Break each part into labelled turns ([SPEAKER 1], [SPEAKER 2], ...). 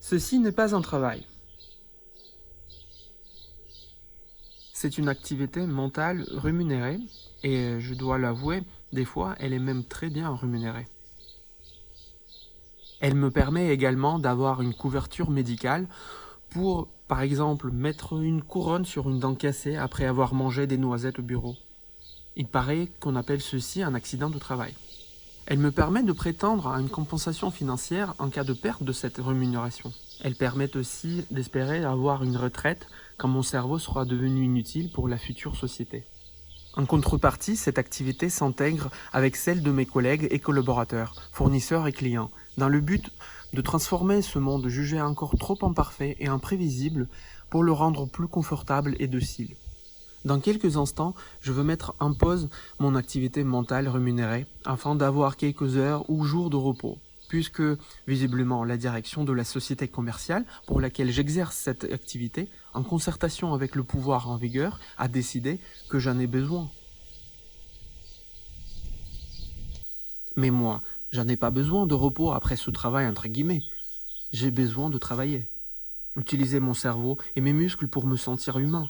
[SPEAKER 1] Ceci n'est pas un travail. C'est une activité mentale rémunérée et je dois l'avouer, des fois, elle est même très bien rémunérée. Elle me permet également d'avoir une couverture médicale pour, par exemple, mettre une couronne sur une dent cassée après avoir mangé des noisettes au bureau. Il paraît qu'on appelle ceci un accident de travail. Elle me permet de prétendre à une compensation financière en cas de perte de cette rémunération. Elle permet aussi d'espérer avoir une retraite quand mon cerveau sera devenu inutile pour la future société. En contrepartie, cette activité s'intègre avec celle de mes collègues et collaborateurs, fournisseurs et clients, dans le but de transformer ce monde jugé encore trop imparfait et imprévisible pour le rendre plus confortable et docile. Dans quelques instants, je veux mettre en pause mon activité mentale rémunérée afin d'avoir quelques heures ou jours de repos, puisque visiblement la direction de la société commerciale pour laquelle j'exerce cette activité, en concertation avec le pouvoir en vigueur, a décidé que j'en ai besoin. Mais moi, j'en ai pas besoin de repos après ce travail entre guillemets. J'ai besoin de travailler, utiliser mon cerveau et mes muscles pour me sentir humain.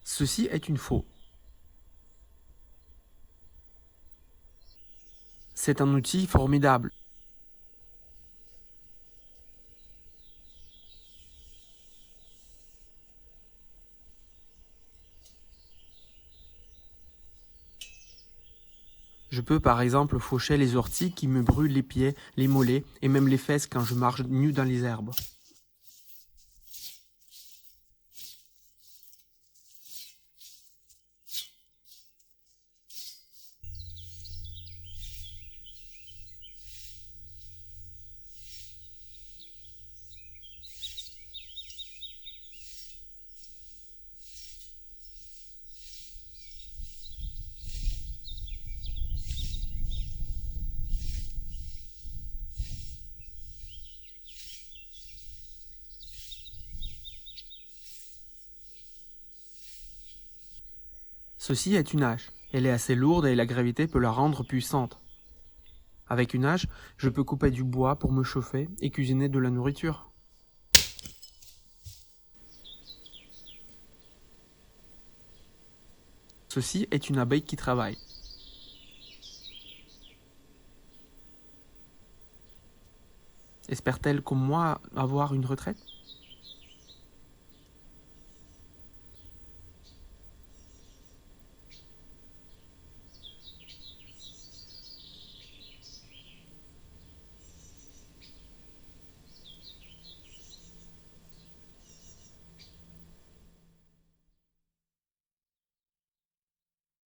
[SPEAKER 1] Ceci est une faux. C'est un outil formidable. Je peux par exemple faucher les orties qui me brûlent les pieds, les mollets et même les fesses quand je marche nu dans les herbes. Ceci est une hache. Elle est assez lourde et la gravité peut la rendre puissante. Avec une hache, je peux couper du bois pour me chauffer et cuisiner de la nourriture. Ceci est une abeille qui travaille. Espère-t-elle comme moi avoir une retraite ?